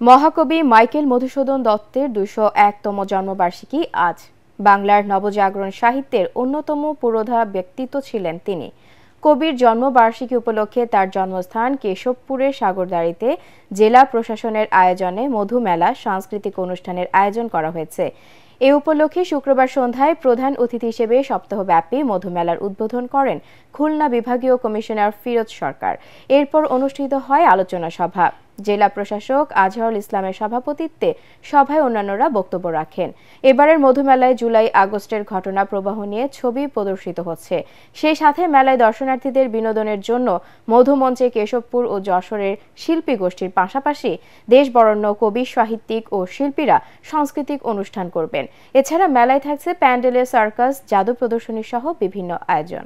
মহাকবি মাইকেল মধুসূদন দত্তের ২০১তম জন্মবার্ষিকী আজ। বাংলার নবজাগরণ সাহিত্যের অন্যতম পুরোধা ব্যক্তিত্ব ছিলেন তিনি। কবির জন্মবার্ষিকী উপলক্ষে তার জন্মস্থান কেশবপুরের সাগরদাড়িতে জেলা প্রশাসনের আয়োজনে মধুমেলা সাংস্কৃতিক অনুষ্ঠানের আয়োজন করা হয়েছে। এ উপলক্ষে শুক্রবার সন্ধ্যায় প্রধান অতিথি হিসেবে সপ্তাহব্যাপী মধুমেলার উদ্বোধন করেন খুলনা বিভাগীয় কমিশনার ফিরোজ সরকার। এরপর অনুষ্ঠিত হয় আলোচনা সভা। জেলা প্রশাসক আজহারুল ইসলামের সভাপতিত্বে সভায় অন্যান্যরা বক্তব্য রাখেন। এবারের মধুমেলায় জুলাই-আগস্টের ঘটনা প্রবাহ নিয়ে ছবি প্রদর্শিত হচ্ছে। সেই সাথে মেলায় দর্শনার্থীদের বিনোদনের জন্য মধুমঞ্চে কেশবপুর ও যশোরের শিল্পী গোষ্ঠীর পাশাপাশি দেশ বরেণ্য কবি, সাহিত্যিক ও শিল্পীরা সাংস্কৃতিক অনুষ্ঠান করবেন। এছাড়া মেলায় থাকছে প্যান্ডেলের সার্কাস, জাদু প্রদর্শনী সহ বিভিন্ন আয়োজন।